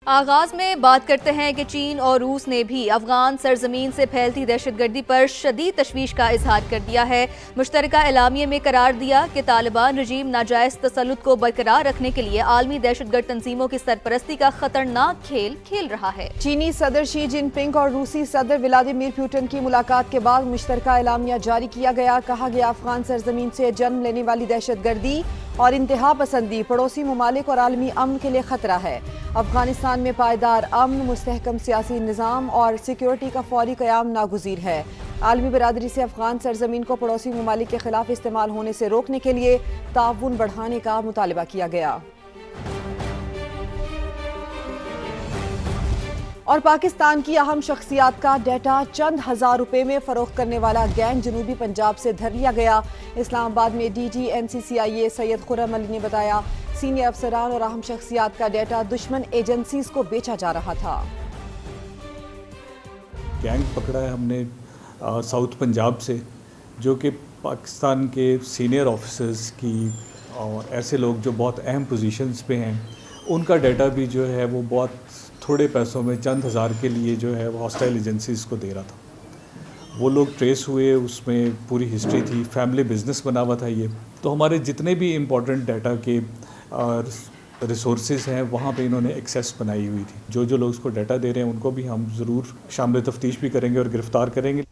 آغاز میں بات کرتے ہیں کہ چین اور روس نے بھی افغان سرزمین سے پھیلتی دہشت گردی پر شدید تشویش کا اظہار کر دیا ہے۔ مشترکہ اعلامیے میں قرار دیا کہ طالبان رژیم ناجائز تسلط کو برقرار رکھنے کے لیے عالمی دہشت گرد تنظیموں کی سرپرستی کا خطرناک کھیل کھیل رہا ہے۔ چینی صدر شی جن پنگ اور روسی صدر ولادیمیر پوٹن کی ملاقات کے بعد مشترکہ اعلامیہ جاری کیا گیا۔ کہا گیا افغان سرزمین سے جنم لینے والی دہشت گردی اور انتہا پسندی پڑوسی ممالک اور عالمی امن کے لیے خطرہ ہے۔ افغانستان میں پائیدار امن، مستحکم سیاسی نظام اور سیکیورٹی کا فوری قیام ناگزیر ہے۔ عالمی برادری سے افغان سرزمین کو پڑوسی ممالک کے خلاف استعمال ہونے سے روکنے کے لیے تعاون بڑھانے کا مطالبہ کیا گیا۔ اور پاکستان کی اہم شخصیات کا ڈیٹا چند ہزار روپے میں فروخت کرنے والا گینگ جنوبی پنجاب سے دھر لیا گیا۔ اسلام آباد میں ڈی جی این سی سی آئی اے سید خرم علی نے بتایا، سینئر افسران اور اہم شخصیات کا ڈیٹا دشمن ایجنسیز کو بیچا جا رہا تھا۔ گینگ پکڑا ہے ہم نے ساؤتھ پنجاب سے، جو کہ پاکستان کے سینئر آفیسرز کی اور ایسے لوگ جو بہت اہم پوزیشنز پہ ہیں، ان کا ڈیٹا بھی جو ہے وہ بہت تھوڑے پیسوں میں چند ہزار کے لیے جو ہے وہ ہاسٹائل ایجنسیز کو دے رہا تھا۔ وہ لوگ ٹریس ہوئے، اس میں پوری ہسٹری تھی، فیملی بزنس بنا ہوا تھا یہ۔ تو ہمارے جتنے بھی امپورٹنٹ ڈیٹا کے ریسورسز ہیں وہاں پہ انہوں نے ایکسیس بنائی ہوئی تھی۔ جو لوگ اس کو ڈیٹا دے رہے ہیں ان کو بھی ہم ضرور شامل تفتیش بھی کریں گے اور گرفتار کریں گے۔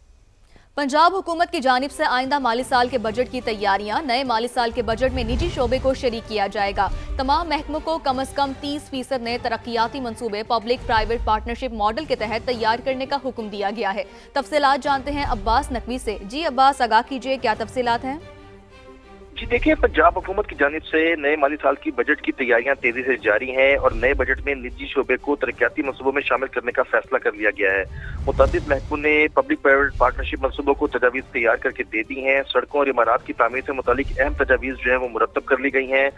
پنجاب حکومت کی جانب سے آئندہ مالی سال کے بجٹ کی تیاریاں۔ نئے مالی سال کے بجٹ میں نجی شعبے کو شریک کیا جائے گا۔ تمام محکموں کو کم از کم 30% نئے ترقیاتی منصوبے پبلک پرائیویٹ پارٹنرشپ ماڈل کے تحت تیار کرنے کا حکم دیا گیا ہے۔ تفصیلات جانتے ہیں عباس نقوی سے۔ جی عباس، آگاہ کیجیے، کیا تفصیلات ہیں؟ جی دیکھیں، پنجاب حکومت کی جانب سے نئے مالی سال کی بجٹ کی تیاریاں تیزی سے جاری ہیں اور نئے بجٹ میں نجی شعبے کو ترقیاتی منصوبوں میں شامل کرنے کا فیصلہ کر لیا گیا ہے۔ متعدد محکموں نے پبلک پرائیویٹ پارٹنرشپ منصوبوں کو تجاویز تیار کر کے دے دی ہیں۔ سڑکوں اور عمارات کی تعمیر سے متعلق اہم تجاویز جو ہیں وہ مرتب کر لی گئی ہیں۔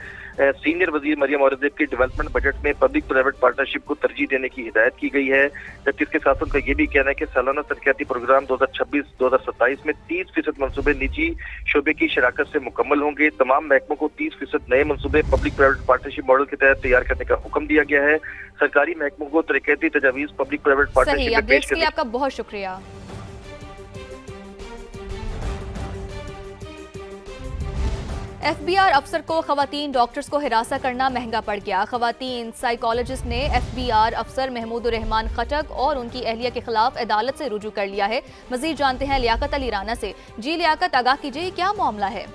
سینئر وزیر مریم اورنگزیب کے ڈیولپمنٹ بجٹ میں پبلک پرائیویٹ پارٹنرشپ کو ترجیح دینے کی ہدایت کی گئی ہے، جبکہ اس کے ساتھ ان کا یہ بھی کہنا ہے کہ سالانہ ترقیاتی پروگرام 2026-2027 میں 30% منصوبے نجی شعبے کی شراکت سے مکمل ہوں گے۔ تمام محکموں کو 30% نئے منصوبے پبلک پرائیویٹ پارٹنرشپ ماڈل کے تحت تیار کرنے کا حکم دیا گیا ہے۔ سرکاری محکموں کو ترقیاتی تجاویز پبلک پرائیویٹ پارٹنرشپ میں پیش کرنے آپ کا بہت شکریہ۔ ایف بی آر افسر کو خواتین ڈاکٹرز کو ہراساں کرنا مہنگا پڑ گیا۔ خواتین سائیکالوجسٹ نے ایف بی آر افسر محمود الرحمان خٹک اور ان کی اہلیہ کے خلاف عدالت سے رجوع کر لیا ہے۔ مزید جانتے ہیں لیاقت علی رانا سے۔ جی لیاقت، آگاہ کیجیے، کیا معاملہ ہے؟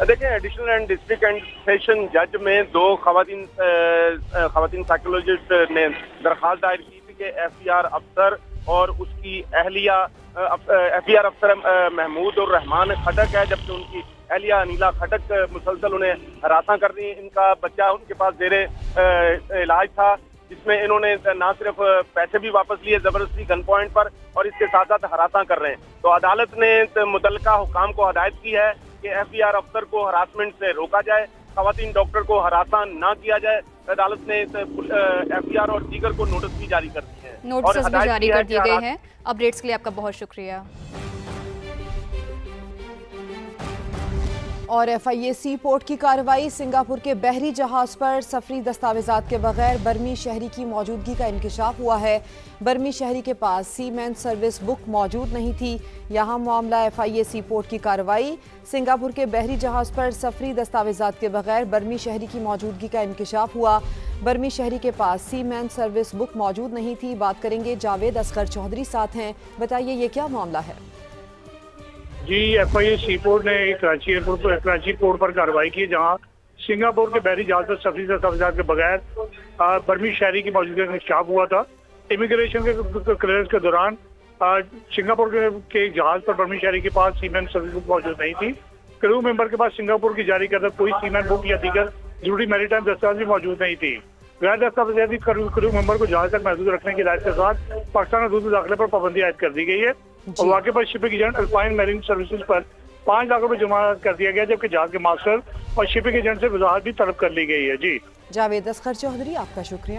دیکھیں، additional and district and session جج میں دو خواتین سائیکولوجسٹ نے درخواست دائر کی تھی کہ ایف بی آر افسر اور اس کی اہلیہ ایف بی آر افسر محمود الرحمان خٹک ہے، جبکہ ان کی اہلیہ انیلا خٹک مسلسل انہیں ہراساں کر رہی ہیں۔ ان کا بچہ ان کے پاس زیر علاج تھا، جس میں انہوں نے نہ صرف پیسے بھی واپس لیے زبردستی گن پوائنٹ پر، اور اس کے ساتھ ساتھ ہراساں کر رہے ہیں۔ تو عدالت نے متعلقہ حکام کو ہدایت کی ہے کہ ایف بی آر افسر کو ہراسمنٹ سے روکا جائے، خواتین ڈاکٹر کو ہراساں نہ کیا جائے۔ عدالت نے ایف بی آر اور دیگر کو نوٹس بھی جاری کر دیے ہیں، نوٹس بھی جاری کر دیے گئے ہیں۔ اپڈیٹس کے لیے آپ کا بہت شکریہ۔ اور ایف آئی اے سی پورٹ کی کارروائی، سنگاپور کے بحری جہاز پر سفری دستاویزات کے بغیر برمی شہری کی موجودگی کا انکشاف ہوا ہے۔ برمی شہری کے پاس سی مین سروس بک موجود نہیں تھی۔ یہاں معاملہ ایف آئی اے سی پورٹ کی کارروائی، سنگاپور کے بحری جہاز پر سفری دستاویزات کے بغیر برمی شہری کی موجودگی کا انکشاف ہوا۔ برمی شہری کے پاس سی مین سروس بک موجود نہیں تھی۔ بات کریں گے جاوید اصغر چودھری ساتھ ہیں، بتائیے یہ کیا معاملہ ہے؟ جی، ایف آئی اے سی پورٹ نے کراچی پورٹ پر کارروائی کی، جہاں سنگاپور کے بحری جہاز پر سفری دستاویزات کے بغیر برمی شہری کی موجودگی کا انکشاف ہوا تھا۔ امیگریشن کے کلیئرنس کے دوران سنگاپور کے جہاز پر برمی شہری کے پاس سی مین سروس بک موجود نہیں تھی۔ کرو ممبر کے پاس سنگاپور کی جاری کردہ کوئی سی مین بک یا دیگر ضروری میری ٹائم دستاویز بھی موجود نہیں تھی۔ غیر دستاویزاتی کرو ممبر کو جہاز تک محدود رکھنے کی ہدایت کے ساتھ پاکستان حدود داخلے پر پابندی عائد کر دی گئی ہے۔ اور واقعے پر shipping agent Alpine Marine Services پر 5 لاکھ روپے جمع کر دیا گیا، جبکہ جہاز کے ماسٹر اور شپنگ ایجنٹ سے وضاحت بھی طلب کر لی گئی ہے۔ جی جاوید اصغر چودھری، آپ کا شکریہ۔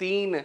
3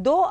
2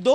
2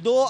2